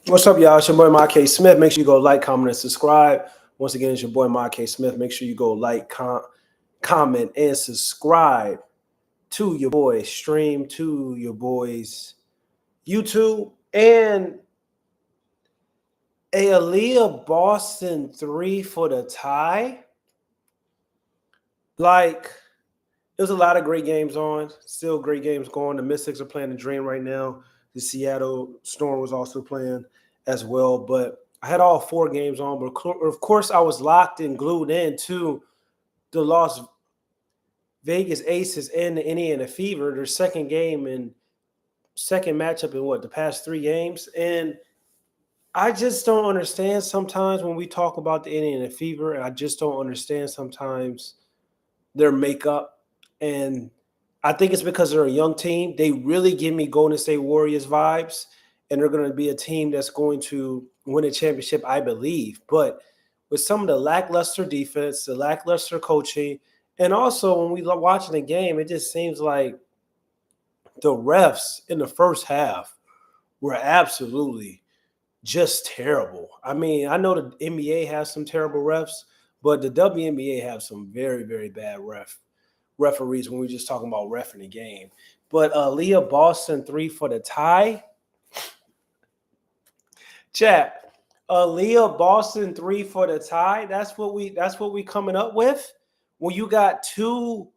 What's up, y'all? It's your boy, Ma K. Smith. Make sure you go like, comment, and subscribe. Once again, it's your boy, Ma K. Smith. Make sure you go like, comment, and subscribe to your boy. Stream to your boys' YouTube. And a Aaliyah Boston 3 for the tie. Like, there's a lot of great games on. Still great games going. The Mystics are playing the Dream right now. The Seattle Storm was also playing as well. But I had all four games on. But of course, I was locked and glued in to the Las Vegas Aces and the Indiana Fever. Their second game and second matchup in the past three games. And I just don't understand sometimes when we talk about the Indiana Fever. And I just don't understand sometimes their makeup. And I think it's because they're a young team. They really give me Golden State Warriors vibes, and they're going to be a team that's going to win a championship, I believe. But with some of the lackluster defense, the lackluster coaching, and also when we love watching the game, it just seems like the refs in the first half were absolutely just terrible. I mean, I know the NBA has some terrible refs, but the WNBA have some very, very bad referees when we're just talking about reffing the game. But Leah Boston 3 for the tie. Chat. Leah Boston 3 for the tie. That's what we coming up with. When you got two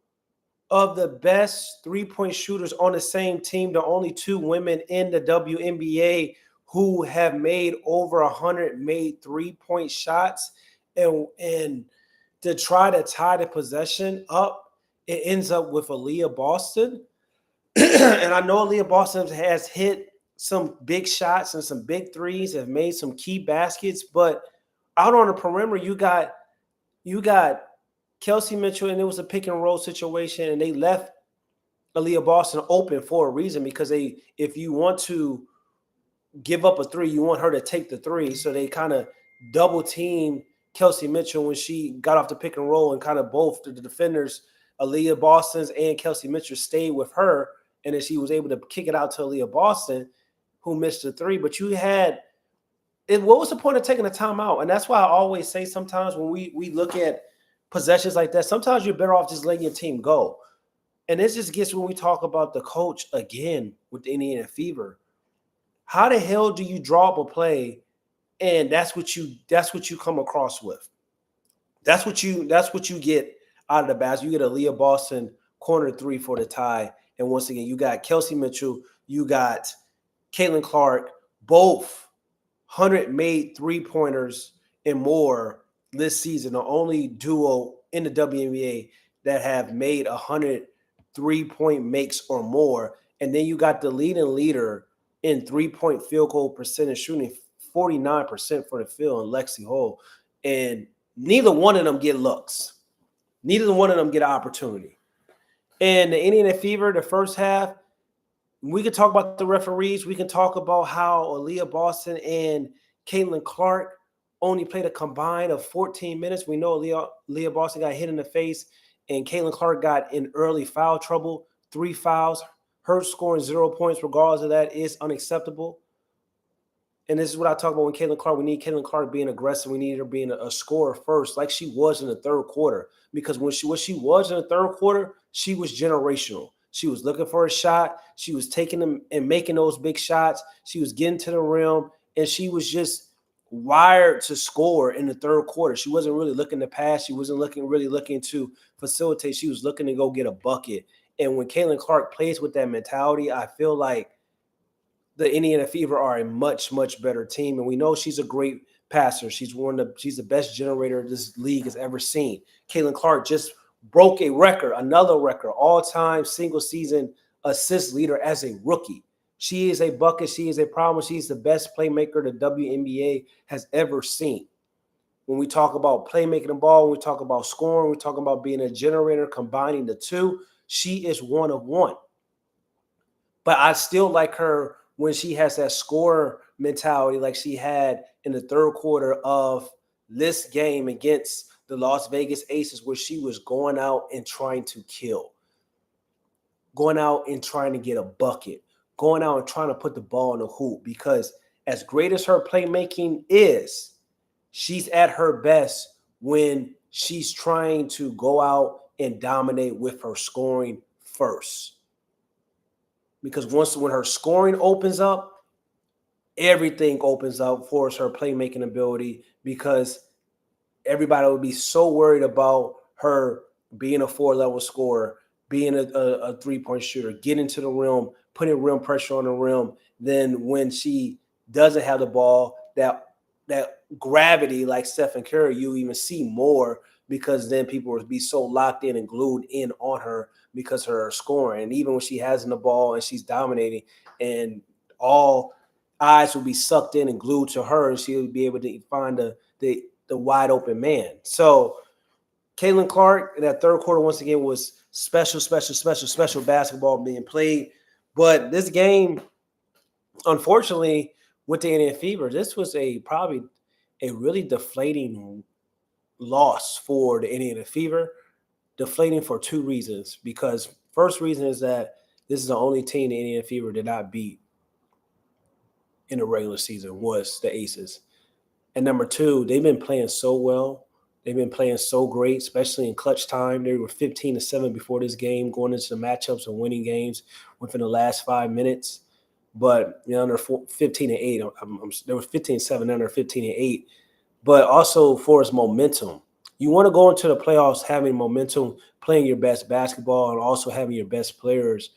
of the best three-point shooters on the same team, the only two women in the WNBA who have made over 100 made three-point shots, and to try to tie the possession up, it ends up with Aaliyah Boston. And I know Aaliyah Boston has hit some big shots and some big threes, have made some key baskets, but out on the perimeter, you got Kelsey Mitchell, and it was a pick and roll situation, and they left Aaliyah Boston open for a reason, because if you want to give up a three, you want her to take the three. So they kind of double team Kelsey Mitchell when she got off the pick and roll, and kind of both the defenders, Aaliyah Boston's and Kelsey Mitchell, stayed with her, and then she was able to kick it out to Aaliyah Boston, who missed the three. But you had what was the point of taking a timeout? And that's why I always say sometimes when we look at possessions like that, sometimes you're better off just letting your team go. And this just gets when we talk about the coach again with the Indiana Fever. How the hell do you draw up a play and that's what you come across with? That's what you get out of the basket. You get a Leah Boston corner three for the tie. And once again, you got Kelsey Mitchell, you got CaitlinClark, both 100 made three-pointers and more this season, the only duo in the WNBA that have made 100 three-point makes or more. And then you got the leading leader in three-point field goal percentage, shooting 49% for the field in Lexi Hole. And neither one of them get looks. Neither one of them get an opportunity. And the Indiana Fever, the first half, we can talk about the referees. We can talk about how Aaliyah Boston and CaitlinClark only played a combined of 14 minutes. We know Aaliyah Boston got hit in the face, and CaitlinClark got in early foul trouble, 3 fouls. Her scoring 0 points, regardless of that, is unacceptable. And this is what I talk about when CaitlinClark. We need CaitlinClark being aggressive. We need her being a scorer first, like she was in the third quarter. Because what she was in the third quarter, she was generational. She was looking for a shot. She was taking them and making those big shots. She was getting to the rim, and she was just wired to score in the third quarter. She wasn't really looking to pass. She wasn't really looking to facilitate. She was looking to go get a bucket. And when CaitlinClark plays with that mentality, I feel like the Indiana Fever are a much, much better team. And we know she's a great passer. She's the best generator this league has ever seen. CaitlinClark just broke another record, all-time single-season assist leader as a rookie. She is a bucket. She is a problem. She's the best playmaker the WNBA has ever seen. When we talk about playmaking the ball, when we talk about scoring, we talk about being a generator, combining the two, she is one of one. But I still like her when she has that scorer mentality like she had in the third quarter of this game against the Las Vegas Aces, where she was going out and trying to kill, going out and trying to get a bucket, going out and trying to put the ball in the hoop. Because as great as her playmaking is, she's at her best when she's trying to go out and dominate with her scoring first. Because when her scoring opens up, everything opens up for her playmaking ability, because everybody would be so worried about her being a 4-level scorer, being a three-point shooter, getting to the rim, putting rim pressure on the rim. Then when she doesn't have the ball, that gravity, like Stephen Curry, you even see more, because then people will be so locked in and glued in on her because of her scoring. And even when she has the ball and she's dominating, and all eyes will be sucked in and glued to her, and she'll be able to find the wide open man. So CaitlinClark in that third quarter, once again, was special basketball being played. But this game, unfortunately, with the Indiana Fever, this was probably a really deflating loss for the Indiana Fever. Deflating for two reasons. Because first reason is that this is the only team the Indiana Fever did not beat in the regular season, was the Aces. And number two, they've been playing so well. They've been playing so great, especially in clutch time. They were 15-7 before this game, going into the matchups and winning games within the last 5 minutes. But under 15-8, they were 15-7 under 15-8. But also for its momentum, you want to go into the playoffs having momentum, playing your best basketball, and also having your best players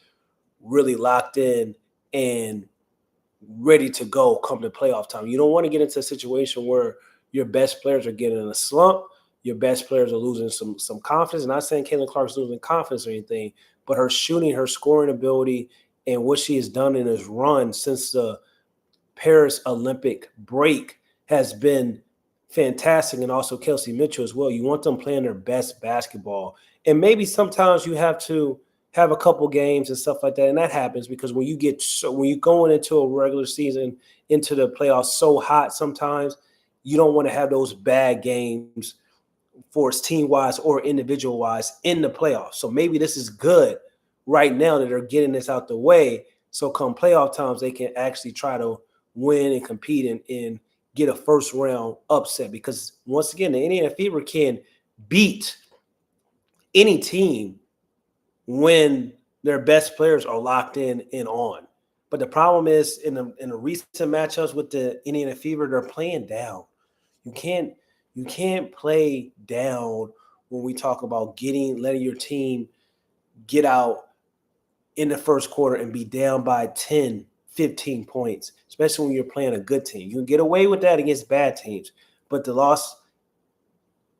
really locked in and ready to go come to playoff time. You don't want to get into a situation where your best players are getting in a slump, your best players are losing some confidence. I'm not saying CaitlinClark's losing confidence or anything, but her shooting, her scoring ability, and what she has done in this run since the Paris Olympic break has been fantastic. And also Kelsey Mitchell as well. You want them playing their best basketball. And maybe sometimes you have to have a couple games and stuff like that. And that happens because when you're going into a regular season, into the playoffs so hot, sometimes you don't want to have those bad games for team-wise or individual-wise in the playoffs. So maybe this is good right now that they're getting this out the way. So come playoff times, they can actually try to win and compete and get a first-round upset. Because once again, the Indiana Fever can beat any team when their best players are locked in and on. But the problem is in the recent matchups with the Indiana Fever, they're playing down. You can't play down when we talk about letting your team get out in the first quarter and be down by 10, 15 points, especially when you're playing a good team. You can get away with that against bad teams, but the Las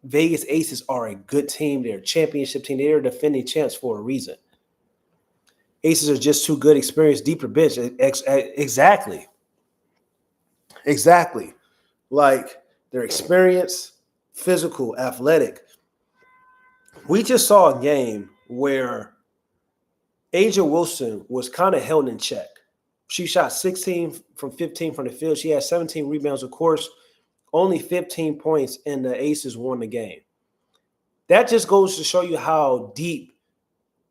Vegas Aces are a good team. They're a championship team. They're a defending champs for a reason. Aces are just too good, experienced, deeper bench. Exactly. Like, they're experienced, physical, athletic. We just saw a game where Asia Wilson was kind of held in check. She shot 16 from 15 from the field. She had 17 rebounds, of course, only 15 points, and the Aces won the game. That just goes to show you how deep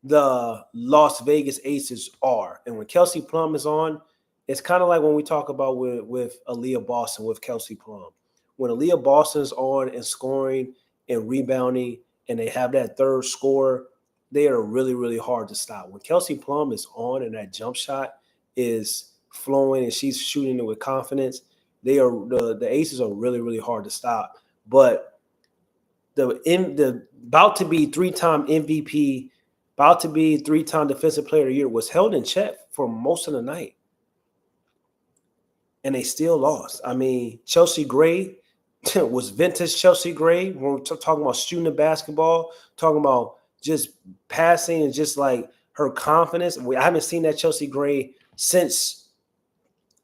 the Las Vegas Aces are. And when Kelsey Plum is on, it's kind of like when we talk about with Aaliyah Boston with Kelsey Plum. When Aaliyah Boston's on and scoring and rebounding and they have that third scorer, they are really, really hard to stop. When Kelsey Plum is on and that jump shot is flowing and she's shooting it with confidence, the Aces are really, really hard to stop. But the about to be three-time MVP, about to be three-time Defensive Player of the Year was held in check for most of the night. And they still lost. I mean, Chelsea Gray was vintage Chelsea Gray. When we're talking about shooting the basketball, talking about just passing and just like her confidence. I haven't seen that Chelsea Gray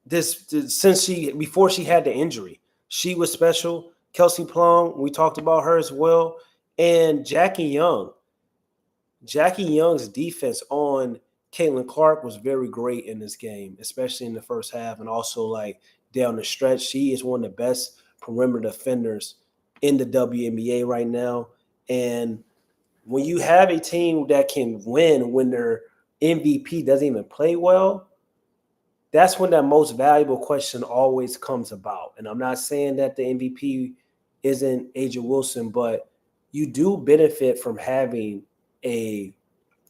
before she had the injury. She was special. Kelsey Plum, we talked about her as well. And Jackie Young. Jackie Young's defense on CaitlinClark was very great in this game, especially in the first half and also like down the stretch. She is one of the best perimeter defenders in the WNBA right now. And when you have a team that can win when their MVP doesn't even play well, that's when that most valuable question always comes about. And I'm not saying that the MVP isn't Aja Wilson, but you do benefit from having a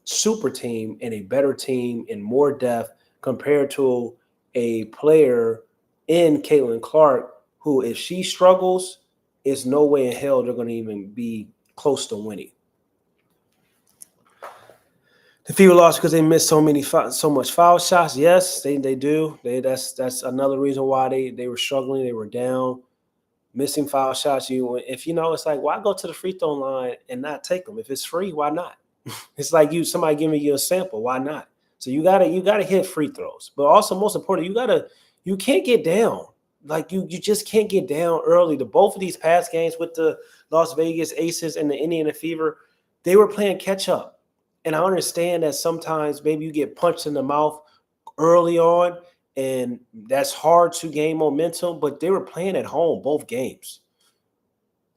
super team and a better team and more depth compared to a player in CaitlinClark who, if she struggles, there's no way in hell they're going to even be close to winning. The Fever lost because they missed so much foul shots. Yes, they do. That's another reason why they were struggling. They were down, missing foul shots. If it's like, why go to the free throw line and not take them? If it's free, why not? It's like somebody giving you a sample. Why not? So you gotta hit free throws, but also most important, you can't get down. Like you just can't get down early. Both of these past games with the Las Vegas Aces and the Indiana Fever, they were playing catch up. And I understand that sometimes maybe you get punched in the mouth early on, and that's hard to gain momentum. But they were playing at home both games.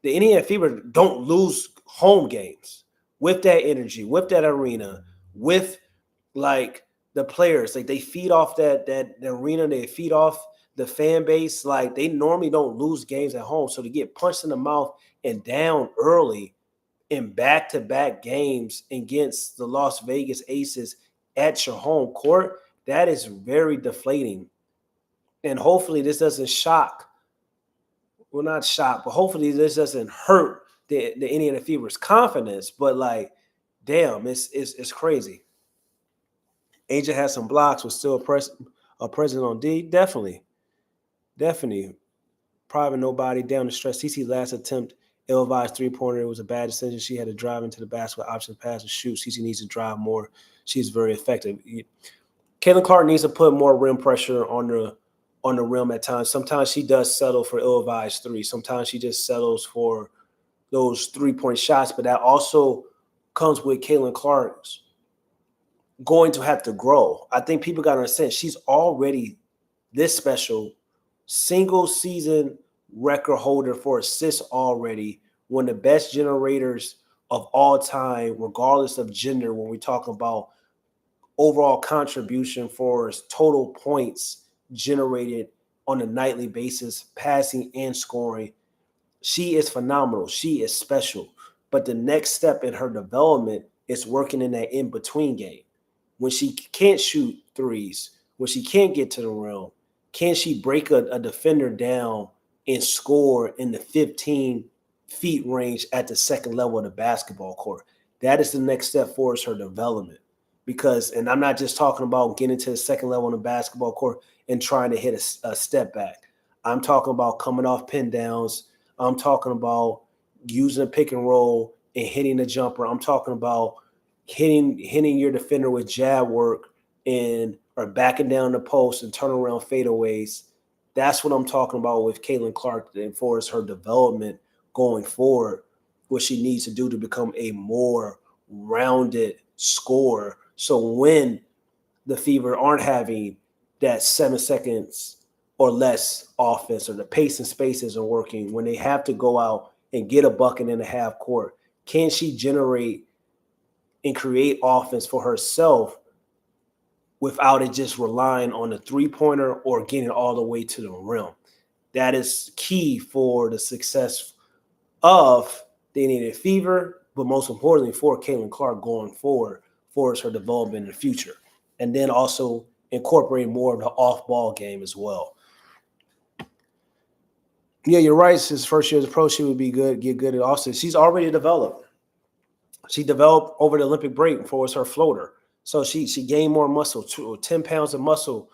The Indiana Fever don't lose home games with that energy, with that arena, with like the players. Like they feed off that arena, they feed off the fan base. Like they normally don't lose games at home. So to get punched in the mouth and down early in back-to-back games against the Las Vegas Aces at your home court, that is very deflating. And hopefully this doesn't not shock, but hopefully this doesn't hurt the Indiana Fever's confidence. But like, damn, it's crazy. Aja has some blocks, was still a present on D. Definitely. Probably nobody down the stretch. CC last attempt, Elvi's three-pointer. It was a bad decision. She had to drive into the basket, option pass and shoot. CC needs to drive more. She's very effective. CaitlinClark needs to put more rim pressure on the rim at times. Sometimes she does settle for Elvi's three. Sometimes she just settles for those three-point shots, but that also comes with CaitlinClark's going to have to grow. I think people got to understand she's already this special, single season record holder for assists already, one of the best generators of all time, regardless of gender, when we talk about overall contribution for total points generated on a nightly basis, passing and scoring. She is phenomenal. She is special. But the next step in her development is working in that in-between game. When she can't shoot threes, when she can't get to the rim, can she break a defender down and score in the 15 feet range at the second level of the basketball court? That is the next step for her development. And I'm not just talking about getting to the second level on the basketball court and trying to hit a step back. I'm talking about coming off pin downs. I'm talking about using a pick and roll and hitting the jumper. I'm talking about hitting your defender with jab work or backing down the post and turn around fadeaways. That's what I'm talking about with CaitlinClark and for her development going forward, what she needs to do to become a more rounded scorer. So when the Fever aren't having that 7 seconds or less offense, or the pace and space isn't working, when they have to go out and get a bucket in the half court, can she generate and create offense for herself without it just relying on the three-pointer or getting all the way to the rim? That is key for the success of the Indiana Fever, but most importantly for CaitlinClark going forward for her development in the future. And then also incorporating more of the off-ball game as well. Yeah, you're right. Since first year as a pro, she would be good, get good at Austin. She's already developed. She developed over the Olympic break for her floater. So she gained more muscle, 10 pounds of muscle,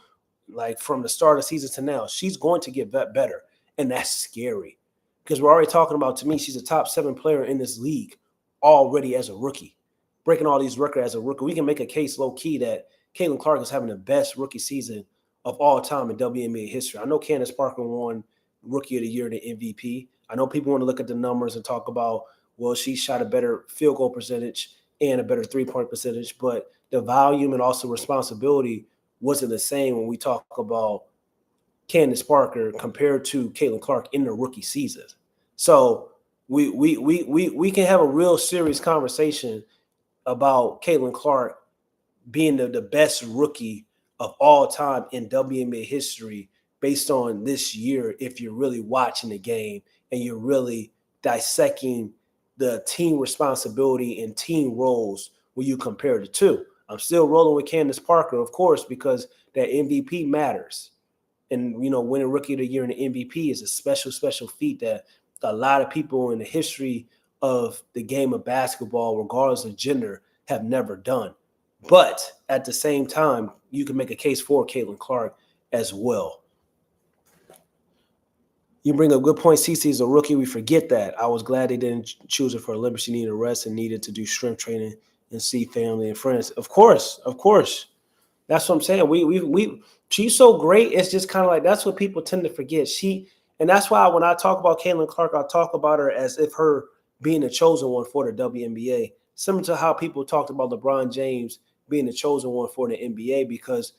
like from the start of the season to now. She's going to get better, and that's scary because we're already talking about, to me, she's a top 7 player in this league already as a rookie, breaking all these records as a rookie. We can make a case low-key that CaitlinClark is having the best rookie season of all time in WNBA history. I know Candace Parker won Rookie of the Year, the MVP. I know people want to look at the numbers and talk about, well, she shot a better field goal percentage and a better three-point percentage, but the volume and also responsibility wasn't the same when we talk about Candace Parker compared to CaitlinClark in the rookie season. So we can have a real serious conversation about CaitlinClark being the best rookie of all time in WNBA history based on this year if you're really watching the game and you're really dissecting the team responsibility and team roles when you compare the two. I'm still rolling with Candace Parker, of course, because that MVP matters. And, winning Rookie of the Year in the MVP is a special, special feat that a lot of people in the history of the game of basketball, regardless of gender, have never done. But at the same time, you can make a case for CaitlinClark as well. You bring a good point. Cece is a rookie. We forget that. I was glad they didn't choose her for Olympics. She needed a rest and needed to do strength training and see family and friends. Of course. That's what I'm saying. She's so great. It's just kind of like that's what people tend to forget. And that's why when I talk about CaitlinClark, I talk about her as if her being the chosen one for the WNBA, similar to how people talked about LeBron James being the chosen one for the NBA, because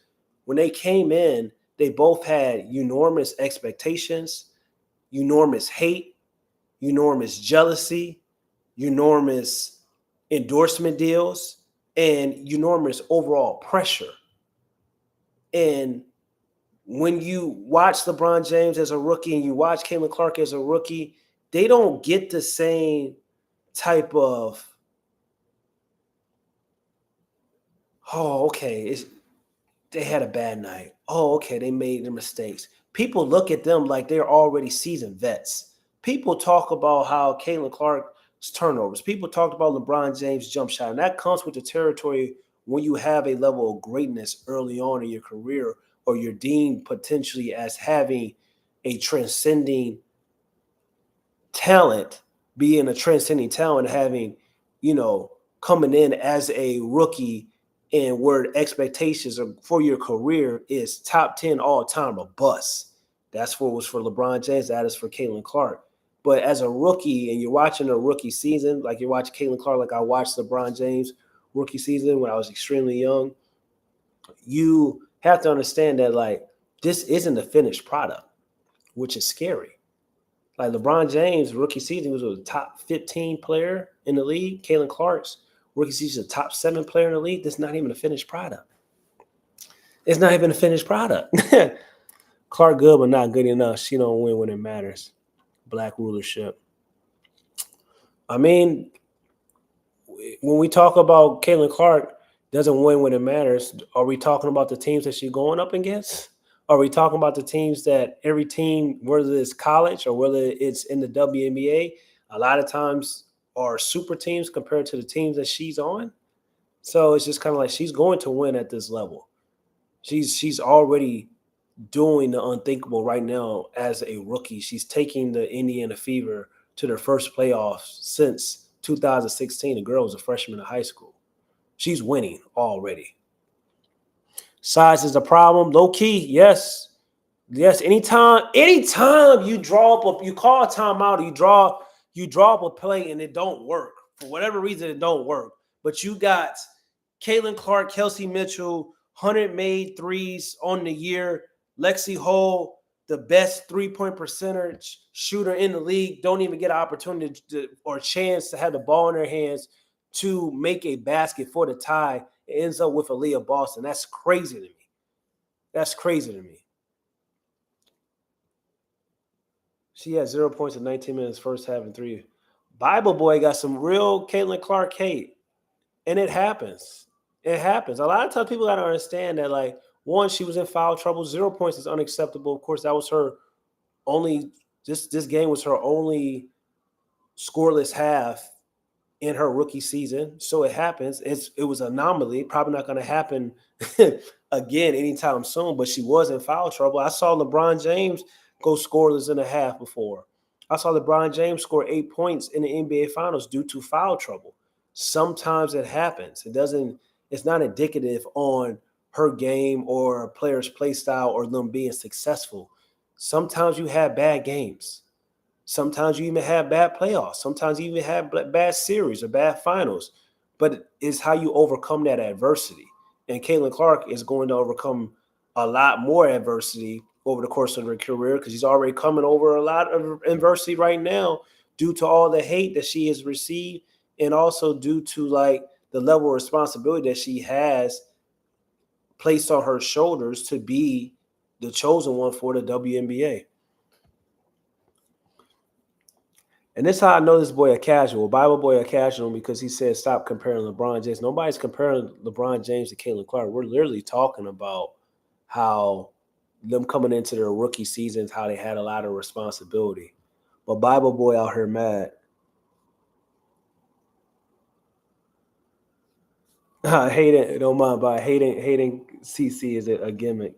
when they came in, they both had enormous expectations, enormous hate, enormous jealousy, enormous endorsement deals, and enormous overall pressure. And when you watch LeBron James as a rookie and you watch CaitlinClark as a rookie, they don't get the same type of, they had a bad night. They made their mistakes. People look at them like they're already seasoned vets. People talk about how CaitlinClark's turnovers. People talked about LeBron James' jump shot. And that comes with the territory when you have a level of greatness early on in your career, or you're deemed potentially as having a transcending talent, having, coming in as a rookie and where expectations for your career is top 10 all time or bust. That's what was for LeBron James. That is for CaitlinClark. But as a rookie and you're watching a rookie season, like you're watching CaitlinClark, like I watched LeBron James rookie season when I was extremely young, you have to understand that like this isn't a finished product, which is scary. Like LeBron James' rookie season was a top 15 player in the league. CaitlinClark's rookie season is a top 7 player in the league. That's not even a finished product. It's not even a finished product. Clark good, but not good enough. She don't win when it matters. Black rulership. I mean, when we talk about CaitlinClark doesn't win when it matters, are we talking about the teams that she's going up against? Are we talking about the teams that every team, whether it's college or whether it's in the WNBA, a lot of times are super teams compared to the teams that she's on? So it's just kind of like she's going to win at this level. She's already doing the unthinkable right now as a rookie. She's taking the Indiana Fever to their first playoffs since 2016. The girl was a freshman in high school. She's winning already. Size is a problem. Low key, yes. Yes, anytime you draw up you call a timeout, you draw up a play and it don't work. For whatever reason, it don't work. But you got CaitlinClark, Kelsey Mitchell, 100 made threes on the year. Lexi Hull, the best three-point percentage shooter in the league, don't even get an opportunity or a chance to have the ball in their hands to make a basket for the tie. It ends up with Aaliyah Boston. That's crazy to me. She had 0 points in 19 minutes first half and 3. Bible Boy got some real CaitlinClark hate. And it happens. A lot of times people got to understand that, like, one, she was in foul trouble. 0 points is unacceptable. Of course, that was her only – this game was her only scoreless half in her rookie season. So it happens. It was an anomaly. Probably not going to happen again anytime soon, but she was in foul trouble. I saw LeBron James go scoreless in a half before. I saw LeBron James score 8 points in the NBA Finals due to foul trouble. Sometimes it happens. It's not indicative on her game or a player's play style or them being successful. Sometimes you have bad games. Sometimes you even have bad playoffs. Sometimes you even have bad series or bad finals. But it's how you overcome that adversity. And CaitlinClark is going to overcome a lot more adversity over the course of her career because she's already coming over a lot of adversity right now due to all the hate that she has received and also due to like the level of responsibility that she has placed on her shoulders to be the chosen one for the WNBA. And this is how I know this boy a casual, Bible boy a casual, because he said stop comparing LeBron James. Nobody's comparing LeBron James to CaitlinClark. We're literally talking about how them coming into their rookie seasons, how they had a lot of responsibility. But Bible boy out here mad. I hate it. Don't mind, but hating CC is a gimmick.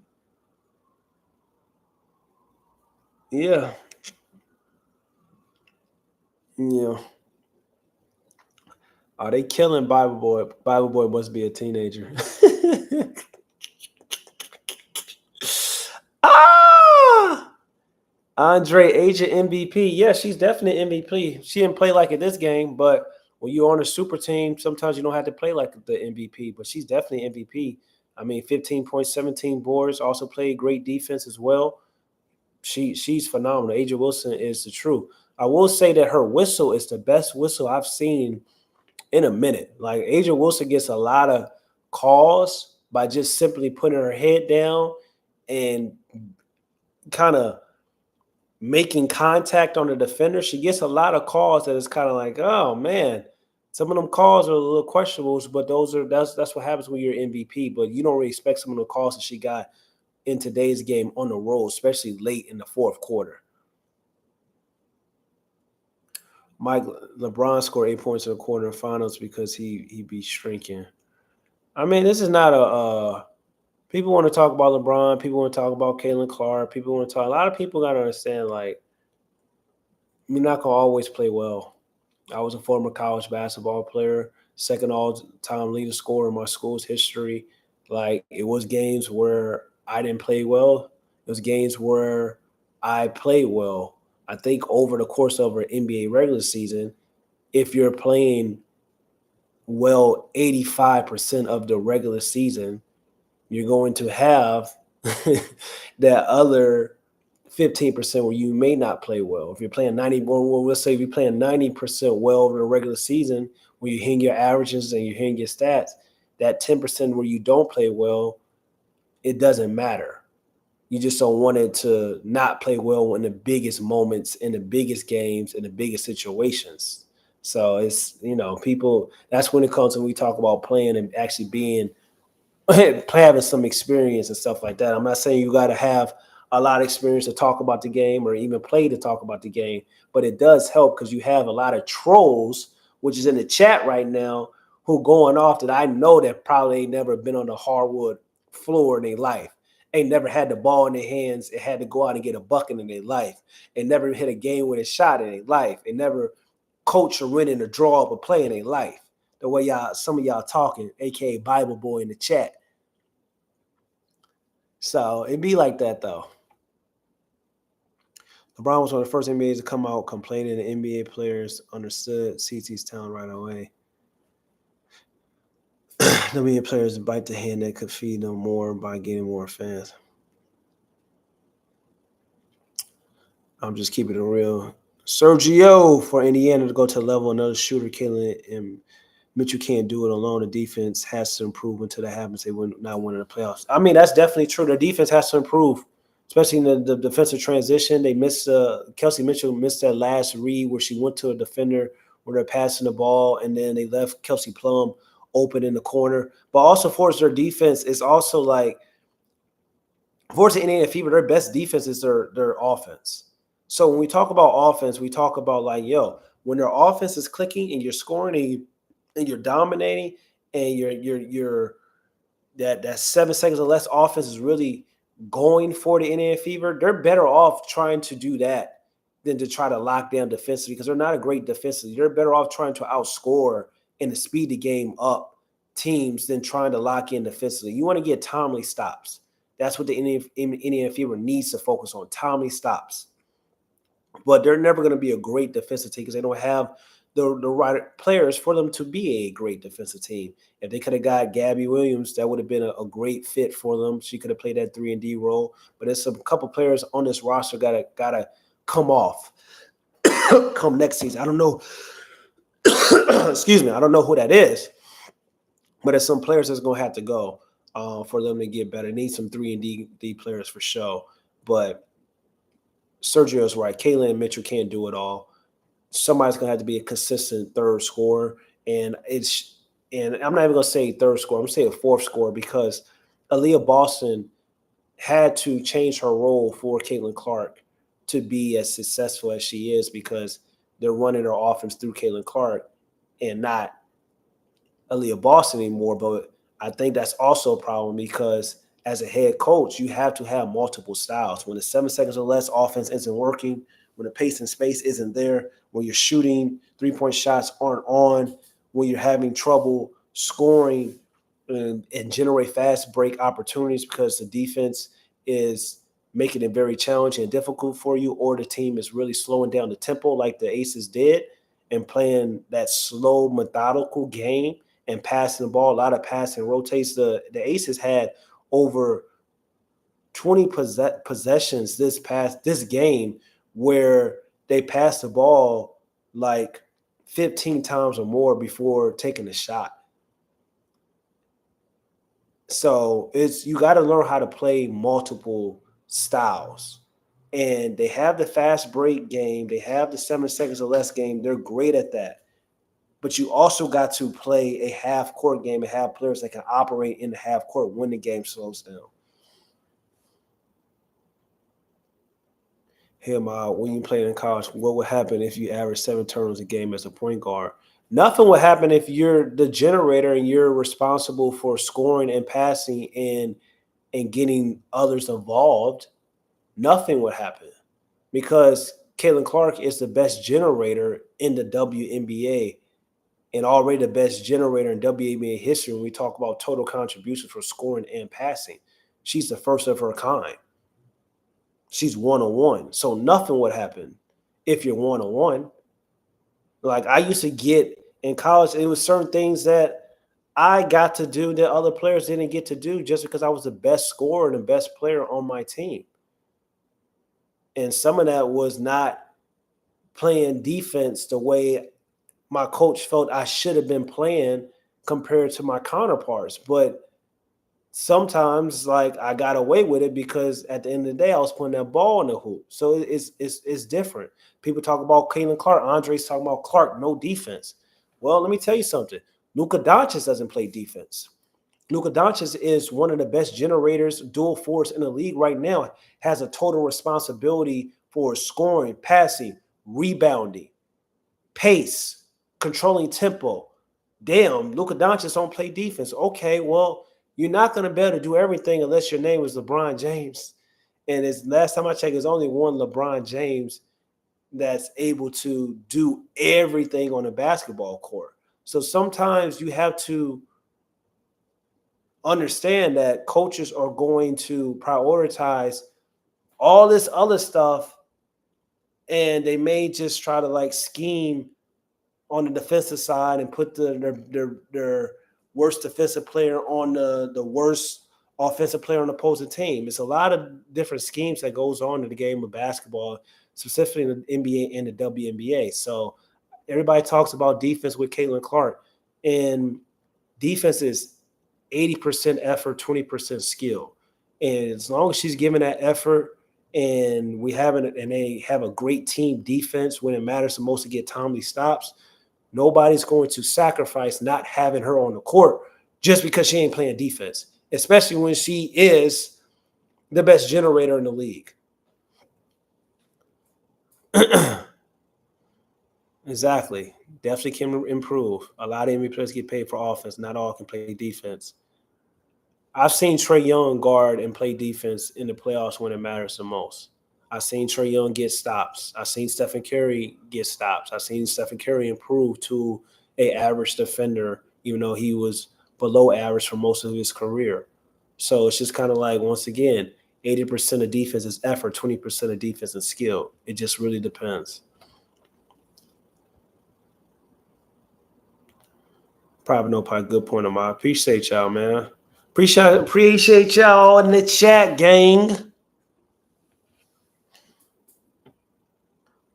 Yeah. Yeah. Are they killing Bible Boy? Bible Boy must be a teenager. Ah! Andre, agent MVP. Yeah, she's definitely MVP. She didn't play like it this game, but when you're on a super team, sometimes you don't have to play like the MVP. But she's definitely MVP. I mean, 15 points, 17 boards. Also played great defense as well. She's phenomenal. Aja Wilson is the truth. I will say that her whistle is the best whistle I've seen in a minute. Like Aja Wilson gets a lot of calls by just simply putting her head down and kind of making contact on the defender. She gets a lot of calls that is kind of like, oh man, some of them calls are a little questionable, but that's what happens when you're MVP. But you don't really expect some of the calls that she got in today's game on the road, especially late in the fourth quarter. Mike LeBron scored 8 points in the quarterfinals because he be shrinking. I mean, this is not a people want to talk about LeBron, people want to talk about CaitlinClark, people want to talk. A lot of people gotta understand, like, you're not gonna always play well. I was a former college basketball player, second all-time leading scorer in my school's history. Like, it was games where I didn't play well. It was games where I played well. I think over the course of an NBA regular season, if you're playing well 85% of the regular season, you're going to have that other 15% where you may not play well. If you're playing 90, well, let's say if you're playing 90% well over the regular season, where you're hitting your averages and you're hitting your stats, that 10% where you don't play well, it doesn't matter. You just don't want it to not play well in the biggest moments, in the biggest games, in the biggest situations. So it's, people, that's when it comes when we talk about playing and actually being having some experience and stuff like that. I'm not saying you got to have a lot of experience to talk about the game or even play to talk about the game, but it does help because you have a lot of trolls, which is in the chat right now, who going off that I know that probably ain't never been on the hardwood floor in their life, ain't never had the ball in their hands and had to go out and get a bucket in their life, and never hit a game with a shot in their life, and never coach or win in a draw up a play in their life. The way some of y'all talking, aka Bible Boy in the chat. So it'd be like that though. LeBron was one of the first NBAs to come out complaining that NBA players understood CT's talent right away. The NBA players bite the hand that could feed them more by getting more fans. I'm just keeping it real. Sergio for Indiana to go to the level another shooter, Caitlin and Mitchell can't do it alone. The defense has to improve until that happens. They will not win in the playoffs. I mean, that's definitely true. The defense has to improve, especially in the defensive transition. They missed Kelsey Mitchell missed that last read where she went to a defender where they're passing the ball, and then they left Kelsey Plum open in the corner. But also for their defense is also like for the Indiana Fever, their best defense is their offense. So when we talk about offense, we talk about like, when their offense is clicking and you're scoring and you're dominating and you're that 7 seconds or less offense is really going for the Indiana Fever, they're better off trying to do that than to try to lock down defensively because they're not a great defensively. They're better off trying to outscore and to speed the game up teams than trying to lock in defensively. You want to get timely stops. That's what the Indiana Fever needs to focus on, timely stops. But they're never going to be a great defensive team because they don't have the right players for them to be a great defensive team. If they could have got Gabby Williams, that would have been a great fit for them. She could have played that 3-and-D role. But there's a couple players on this roster gotta come off come next season. I don't know. Excuse me. I don't know who that is. But there's some players that's going to have to go. for them to get better. Need some 3 and D players for sure. But Sergio's right. Caitlin Mitchell can't do it all. Somebody's gonna have to be a consistent third scorer, and I'm not even gonna say third scorer. I'm gonna say a fourth scorer because Aaliyah Boston had to change her role for CaitlinClark to be as successful as she is because they're running her offense through CaitlinClark and not Aaliyah Boston anymore. But I think that's also a problem because as a head coach, you have to have multiple styles. When the 7 seconds or less offense isn't working, when the pace and space isn't there, when you're shooting 3-point shots aren't on, when you're having trouble scoring and generate fast break opportunities because the defense is making it very challenging and difficult for you, or the team is really slowing down the tempo like the Aces did and playing that slow, methodical game and passing the ball. A lot of passing rotates. The Aces had over 20 possessions this game where they passed the ball like 15 times or more before taking a shot. So you got to learn how to play multiple styles. And they have the fast break game. They have the 7 seconds or less game. They're great at that. But you also got to play a half court game and have players that can operate in the half court when the game slows down. Him when you played in college, what would happen if you average 7 turnovers a game as a point guard? Nothing would happen if you're the generator and you're responsible for scoring and passing and getting others involved. Nothing would happen because CaitlinClark is the best generator in the WNBA and already the best generator in WNBA history when we talk about total contributions for scoring and passing. She's the first of her kind. She's one-on-one. So nothing would happen if you're one-on-one. Like I used to get in college, it was certain things that I got to do that other players didn't get to do just because I was the best scorer and the best player on my team. And some of that was not playing defense the way my coach felt I should have been playing compared to my counterparts. But sometimes like I got away with it because at the end of the day, I was putting that ball in the hoop. So it's different. People talk about CaitlinClark. Andre's talking about Clark, no defense. Well, let me tell you something. Luka Doncic doesn't play defense. Luka Doncic is one of the best generators, dual force in the league right now, has a total responsibility for scoring, passing, rebounding, pace, controlling tempo. Damn, Luka Doncic don't play defense. Okay, well, you're not going to be able to do everything unless your name is LeBron James. And it's last time I checked, there's only one LeBron James that's able to do everything on a basketball court. So sometimes you have to understand that coaches are going to prioritize all this other stuff, and they may just try to like scheme on the defensive side and put their worst defensive player on the worst offensive player on the opposing team. It's a lot of different schemes that goes on in the game of basketball, specifically in the NBA and the WNBA. So everybody talks about defense with CaitlinClark, and defense is 80% effort, 20% skill. And as long as she's giving that effort and they have a great team defense when it matters the most to get timely stops, nobody's going to sacrifice not having her on the court just because she ain't playing defense, especially when she is the best generator in the league. Exactly. Definitely can improve. A lot of NBA players get paid for offense. Not all can play defense. I've seen Trae Young guard and play defense in the playoffs when it matters the most. I've seen Trae Young get stops. I've seen Stephen Curry get stops. I've seen Stephen Curry improve to an average defender, even though he was below average for most of his career. So it's just kind of like, once again, 80% of defense is effort, 20% of defense is skill. It just really depends. Probably good point of mine. Appreciate y'all, man. Appreciate y'all in the chat, gang.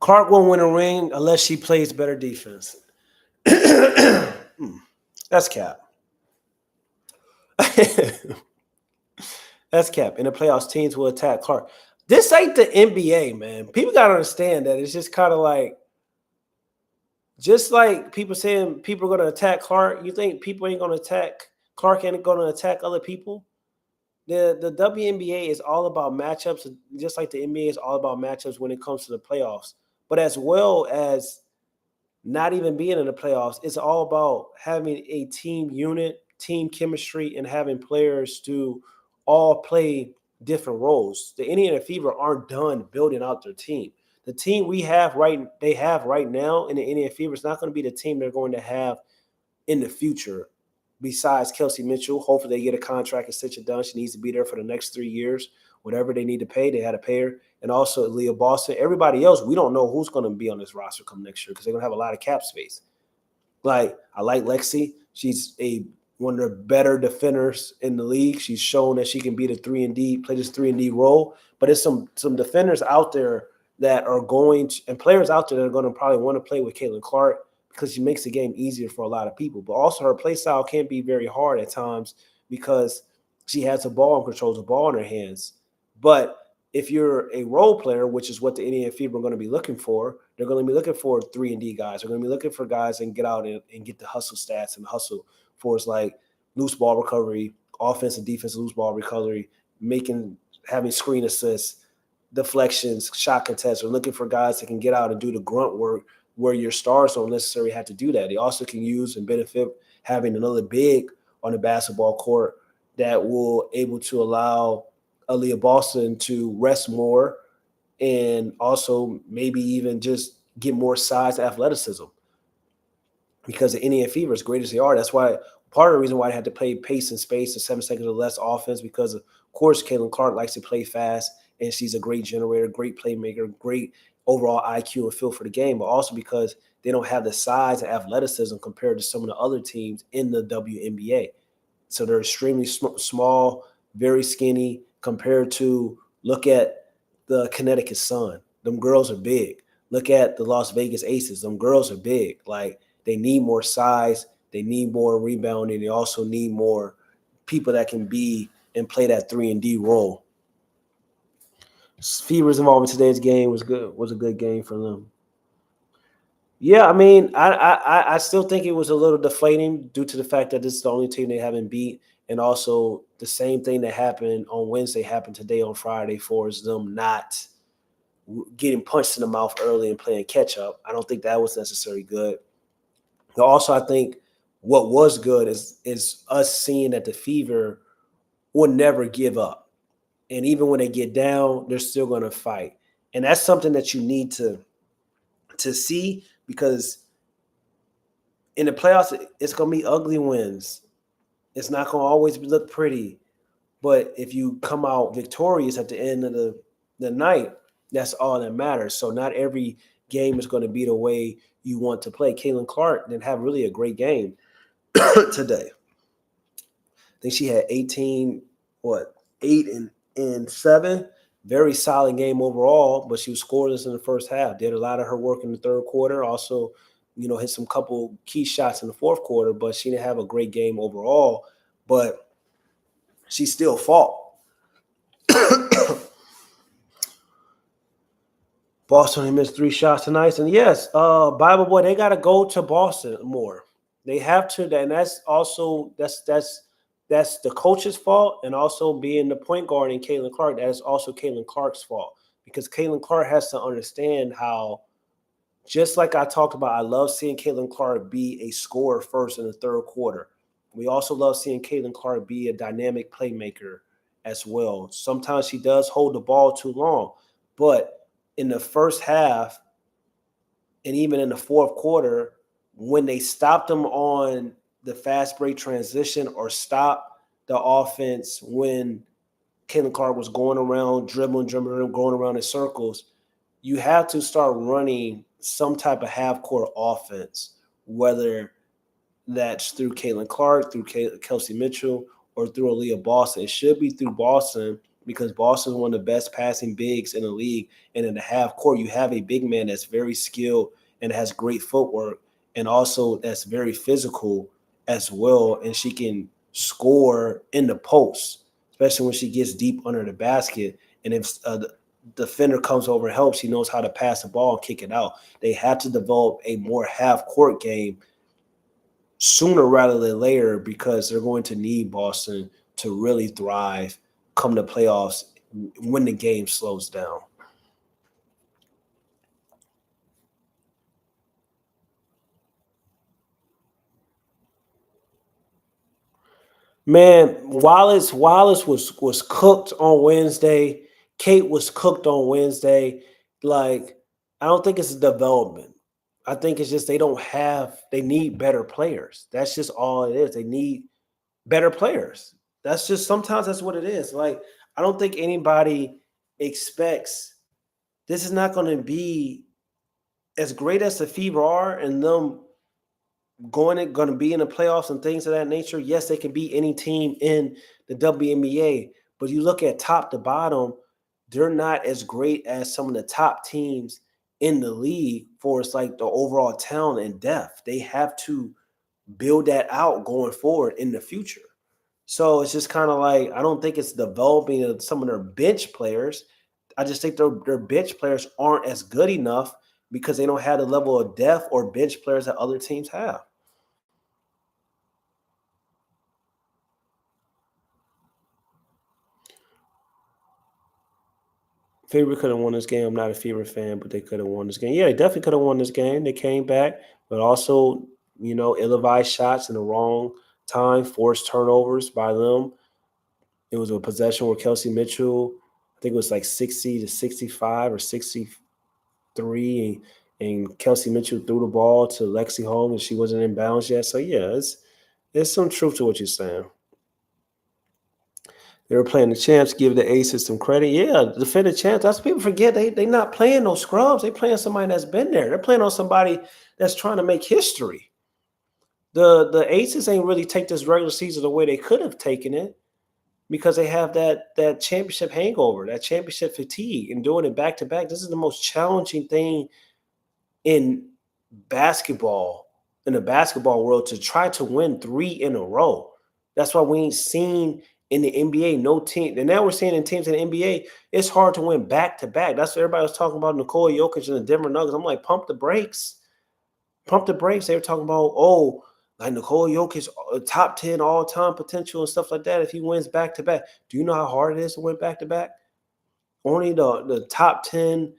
Clark won't win a ring unless she plays better defense. That's cap. That's cap. In the playoffs, teams will attack Clark. This ain't the NBA, man. People gotta understand that it's just kind of like, just like people saying people are gonna attack Clark. You think people ain't gonna attack Clark? Ain't gonna attack other people? The WNBA is all about matchups, just like the NBA is all about matchups when it comes to the playoffs. But as well as not even being in the playoffs, it's all about having a team unit, team chemistry, and having players to all play different roles. The Indiana Fever aren't done building out their team. The team they have right now in the Indiana Fever is not going to be the team they're going to have in the future. Besides Kelsey Mitchell, hopefully they get a contract extension done. She needs to be there for the next 3 years. Whatever they need to pay, they had to pay her. And also Leah Boston. Everybody else, we don't know who's going to be on this roster come next year because they're going to have a lot of cap space. Like, I like Lexi. She's one of the better defenders in the league. She's shown that she can be the 3-and-D, play this 3-and-D role. But there's some defenders out there that are going to, and players out there that are going to probably want to play with CaitlinClark because she makes the game easier for a lot of people. But also her play style can be very hard at times because she has the ball and controls the ball in her hands. But if you're a role player, which is what the Indiana Fever are going to be looking for, they're going to be looking for 3-and-D guys. They're going to be looking for guys and get out and get the hustle stats and hustle for like loose ball recovery, offensive, defensive loose ball recovery, having screen assists, deflections, shot contests. They're looking for guys that can get out and do the grunt work where your stars don't necessarily have to do that. They also can use and benefit having another big on the basketball court that will able to allow Aaliyah Boston to rest more and also maybe even just get more size athleticism. Because the Indiana Fever, as great as they are, that's why part of the reason why they had to play pace and space and 7 seconds or less offense, because of course CaitlinClark likes to play fast and she's a great generator, great playmaker, great overall IQ and feel for the game, but also because they don't have the size and athleticism compared to some of the other teams in the WNBA. So they're extremely small, very skinny compared to, look at the Connecticut Sun. Them girls are big. Look at the Las Vegas Aces. Them girls are big. Like, they need more size. They need more rebounding. They also need more people that can be and play that 3-and-D role. Fever's involvement in today's game was good. Was a good game for them. Yeah, I mean, I still think it was a little deflating due to the fact that this is the only team they haven't beat, and also the same thing that happened on Wednesday happened today on Friday for them not getting punched in the mouth early and playing catch up. I don't think that was necessarily good. But also, I think what was good is us seeing that the Fever will never give up, and even when they get down, they're still going to fight, and that's something that you need to see, because in the playoffs, it's going to be ugly wins. It's not going to always look pretty. But if you come out victorious at the end of the night, that's all that matters. So not every game is going to be the way you want to play. CaitlinClark didn't have really a great game today. I think she had 18, 8 and 7. Very solid game overall, but she was scoreless in the first half. Did a lot of her work in the third quarter. Also, hit some couple key shots in the fourth quarter, but she didn't have a great game overall. But she still fought. Boston missed 3 shots tonight. And yes, Bible Boy, they got to go to Boston more. They have to, and that's also that's the coach's fault, and also being the point guard in CaitlinClark, that is also CaitlinClark's fault, because CaitlinClark has to understand how, just like I talked about, I love seeing CaitlinClark be a scorer first in the third quarter. We also love seeing CaitlinClark be a dynamic playmaker as well. Sometimes she does hold the ball too long, but in the first half and even in the fourth quarter, when they stopped them on the fast break transition or stop the offense when CaitlinClark was going around, dribbling, going around in circles, you have to start running some type of half-court offense, whether that's through CaitlinClark, through Kelsey Mitchell, or through Aaliyah Boston. It should be through Boston, because Boston is one of the best passing bigs in the league. And in the half court, you have a big man that's very skilled and has great footwork, and also that's very physical as well. And she can score in the post. especially when she gets deep under the basket. And if the defender comes over and helps, she knows how to pass the ball and kick it out. They have to develop a more half-court game sooner rather than later because they're going to need Boston to really thrive come the playoffs when the game slows down. Man, Wallace was cooked on Wednesday. Kate was cooked on Wednesday. Like, I don't think it's a development. I think it's just they need better players. That's just all it is. They need better players. That's just sometimes that's what it is. Like, I don't think anybody expects this is not going to be as great as the Fever are and them going to be in the playoffs and things of that nature. Yes, they can beat any team in the WNBA, but you look at top to bottom, they're not as great as some of the top teams in the league for it's like the overall talent and depth. They have to build that out going forward in the future. So it's just kind of like I don't think it's developing of some of their bench players. I just think their bench players aren't as good enough because they don't have the level of depth or bench players that other teams have. Fever could have won this game. I'm not a Fever fan, but they could have won this game. Yeah, they definitely could have won this game. They came back, but also, ill-advised shots in the wrong time, forced turnovers by them. It was a possession where Kelsey Mitchell, I think it was like 60 to 65 or 63, and Kelsey Mitchell threw the ball to Lexi Home, and she wasn't in bounds yet. So yeah, there's some truth to what you're saying. They were playing the champs, give the aces some credit. Yeah, defending champs. That's what people forget. They not playing no scrubs. They playing somebody that's been there. They're playing on somebody that's trying to make history. The aces ain't really take this regular season the way they could have taken it because they have that championship hangover, that championship fatigue, and doing it back to back. This is the most challenging thing in basketball, in the basketball world, to try to win 3 in a row. That's why we ain't seen in the NBA no team. And now we're seeing in teams in the NBA, it's hard to win back to back. That's what everybody was talking about Nikola Jokic and the Denver Nuggets. I'm like, pump the brakes. Pump the brakes. They were talking about, oh, like Nikola Jokic, top 10 all-time potential and stuff like that if he wins back to back. Do you know how hard it is to win back to back? Only the top 10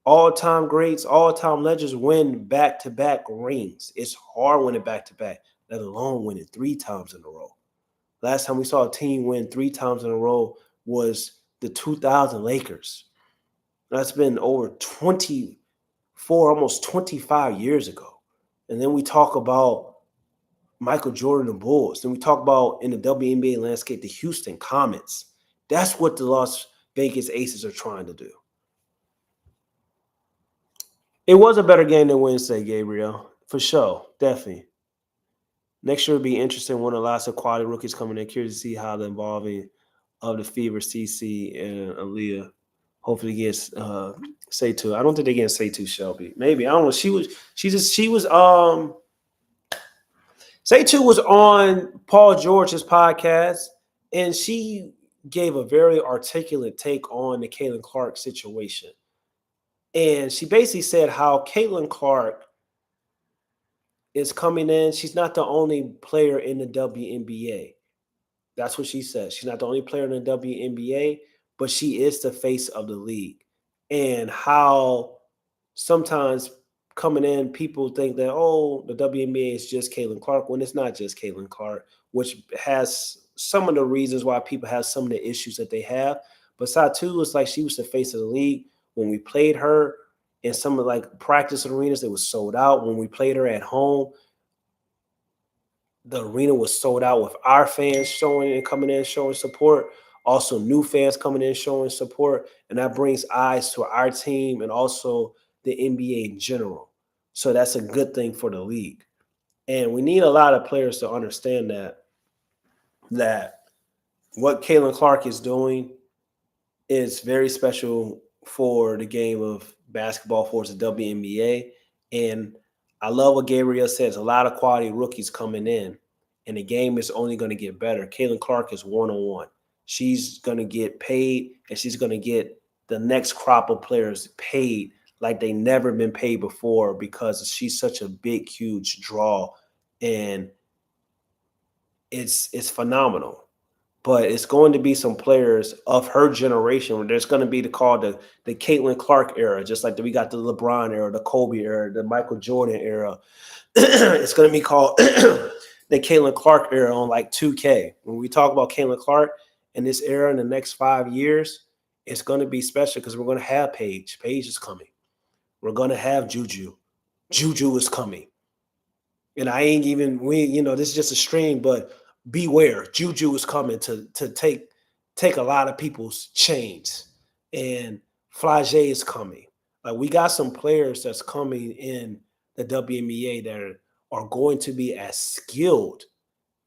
all-time greats, all-time legends win back-to-back rings. It's hard winning back-to-back, let alone winning 3 times in a row. Last time we saw a team win 3 times in a row was the 2000 Lakers. That's been over 24, almost 25 years ago. And then we talk about Michael Jordan and Bulls. Then we talk about in the WNBA landscape, the Houston Comets. That's what the Las Vegas Aces are trying to do. It was a better game than Wednesday, Gabriel, for sure. Definitely. Next year will be interesting when lots of quality rookies coming in. Curious to see how the involving of the Fever, CC, and Aaliyah hopefully gets say to. I don't think they get say to Shelby. Maybe. I don't know. She was say to was on Paul George's podcast, and she gave a very articulate take on the CaitlinClark situation. And she basically said how CaitlinClark is coming in. She's not the only player in the WNBA. That's what she says. She's not the only player in the WNBA, but she is the face of the league. And how sometimes coming in, people think that, oh, the WNBA is just CaitlinClark, when it's not just CaitlinClark, which has some of the reasons why people have some of the issues that they have. But Satu, it's like she was the face of the league. When we played her in some of like practice arenas, it was sold out. When we played her at home, the arena was sold out with our fans showing and coming in showing support. Also, new fans coming in showing support, and that brings eyes to our team and also the NBA in general. So that's a good thing for the league. And we need a lot of players to understand that what CaitlinClark is doing is very special for the game of basketball for the WNBA. And I love what Gabriel says. A lot of quality rookies coming in, and the game is only going to get better. CaitlinClark is one-on-one. she's going to get paid, and she's going to get the next crop of players paid like they never been paid before because she's such a big, huge draw, and it's phenomenal. But it's going to be some players of her generation where there's going to be called the CaitlinClark era, just like we got the LeBron era, the Kobe era, the Michael Jordan era. It's going to be called the CaitlinClark era on like 2K. When we talk about CaitlinClark in this era in the next 5 years, it's going to be special because we're going to have Paige. Paige is coming. We're going to have Juju. Juju is coming. And I ain't even, this is just a stream, but beware, Juju is coming to take a lot of people's chains. And Flage is coming. Like, we got some players that's coming in the WNBA that are going to be as skilled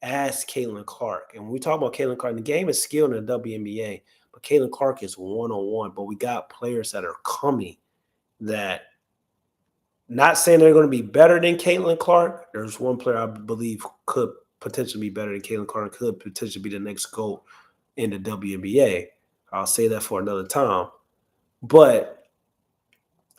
as CaitlinClark. And when we talk about CaitlinClark, the game is skilled in the WNBA, but CaitlinClark is one-on-one. But we got players that are coming that, not saying they're going to be better than CaitlinClark. There's one player I believe could potentially be better than CaitlinClark, could potentially be the next GOAT in the WNBA. I'll say that for another time. But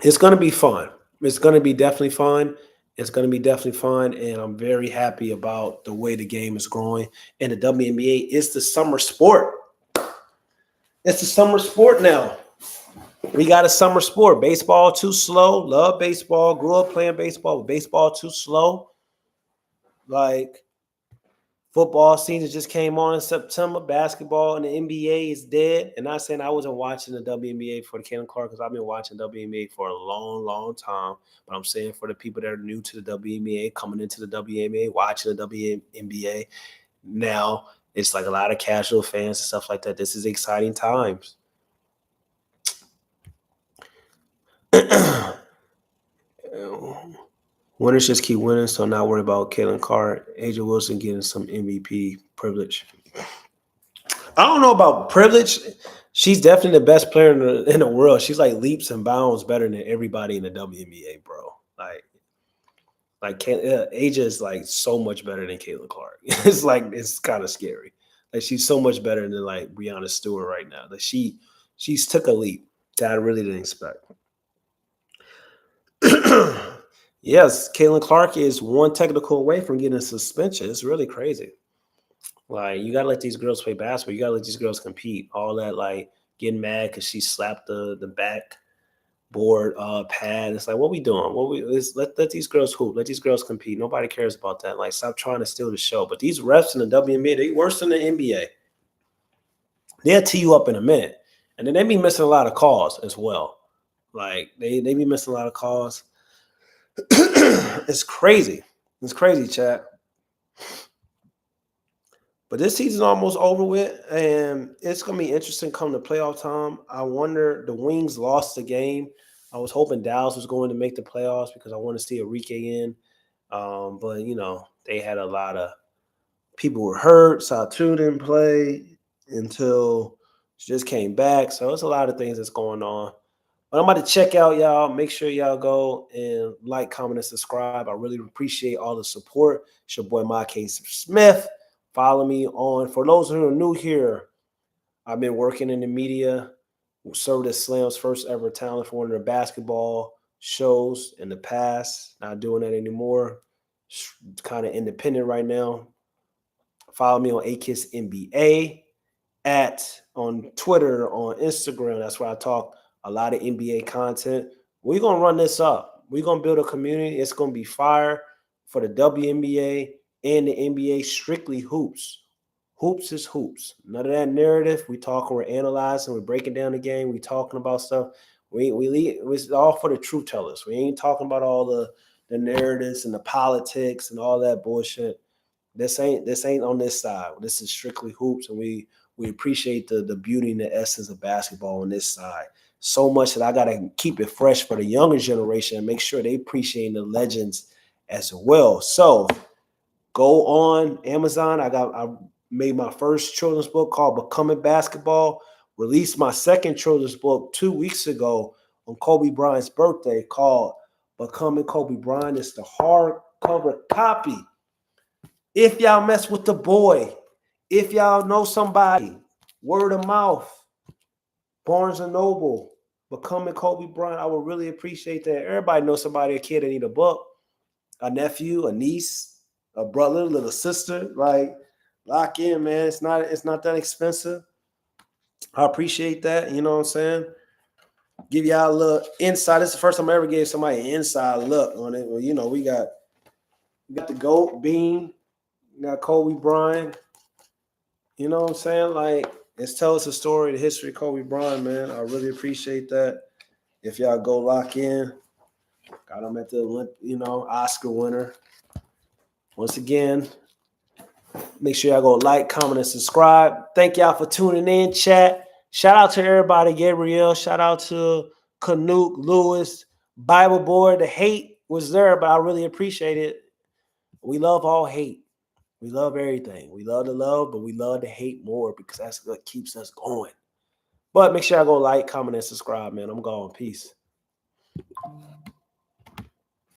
it's going to be fun. It's going to be definitely fun. It's going to be definitely fun, and I'm very happy about the way the game is growing. And the WNBA is the summer sport. It's the summer sport now. We got a summer sport. Baseball too slow. Love baseball. Grew up playing baseball, but baseball too slow. Like, football season just came on in September. Basketball and the NBA is dead. And not saying I wasn't watching the WNBA for the CaitlinClark, because I've been watching WNBA for a long, long time. But I'm saying for the people that are new to the WNBA, coming into the WNBA, watching the WNBA, now it's like a lot of casual fans and stuff like that. This is exciting times. Winners just keep winning, so not worry about CaitlinClark. Aja Wilson getting some MVP privilege. I don't know about privilege. She's definitely the best player in the world. She's like leaps and bounds better than everybody in the WNBA, bro. Aja is like so much better than CaitlinClark. It's kind of scary. Like, she's so much better than like Breanna Stewart right now. Like, she's took a leap that I really didn't expect. Yes, CaitlinClark is one technical away from getting a suspension. It's really crazy. Like, you gotta let these girls play basketball. You gotta let these girls compete. All that, like, getting mad because she slapped the backboard pad. It's like, what we doing? Let these girls hoop. Let these girls compete. Nobody cares about that. Like, stop trying to steal the show. But these refs in the WNBA, they worse than the NBA. They'll tee you up in a minute, and then they be missing a lot of calls as well. Like, they be missing a lot of calls. It's crazy. It's crazy, chat. But this season's almost over with, and it's going to be interesting come to playoff time. I wonder, the Wings lost the game. I was hoping Dallas was going to make the playoffs because I want to see Enrique in. But, they had a lot of people were hurt. Satu didn't play until she just came back. So it's a lot of things that's going on. But I'm about to check out, y'all. Make sure y'all go and like, comment, and subscribe. I really appreciate all the support. It's your boy, Marquez Smith. Follow me on. For those who are new here, I've been working in the media. Served as Slam's first ever talent for one of the basketball shows in the past. Not doing that anymore. Kind of independent right now. Follow me on AKISS NBA on Twitter, on Instagram. That's where I talk a lot of NBA content. We're going to run this up. We're going to build a community. It's going to be fire for the WNBA and the NBA. Strictly hoops. Hoops is hoops. None of that narrative. We talking, we're analyzing, we're breaking down the game. We talking about stuff. It's all for the truth tellers. We ain't talking about all the narratives and the politics and all that bullshit. This ain't on this side. This is strictly hoops, and we appreciate the beauty and the essence of basketball on this side so much that I gotta keep it fresh for the younger generation and make sure they appreciate the legends as well. So go on Amazon. I made my first children's book called Becoming Basketball. Released my second children's book 2 weeks ago on Kobe Bryant's birthday called Becoming Kobe Bryant. It's the hardcover copy. If y'all mess with the boy, if y'all know somebody, Word of mouth. Barnes & Noble. Becoming Kobe Bryant. I would really appreciate that. Everybody knows somebody, a kid that need a book, a nephew, a niece, a brother, little sister. Like, lock in, man. It's not that expensive. I appreciate that. You know what I'm saying? Give y'all a little insight. This is the first time I ever gave somebody an inside look on it. Well, you know, we got the GOAT, Bean, we got Kobe Bryant. You know what I'm saying? Like, let's tell us a story, the history of Kobe Bryant, man. I really appreciate that. If y'all go lock in, got him at the, you know, Oscar winner. Once again, make sure y'all go like, comment, and subscribe. Thank y'all for tuning in, chat. Shout out to everybody, Gabrielle. Shout out to Canuck, Lewis, Bible Board. The hate was there, but I really appreciate it. We love all hate. We love everything. We love the love, but we love the hate more because that's what keeps us going. But make sure y'all go like, comment, and subscribe, man. I'm gone. Peace.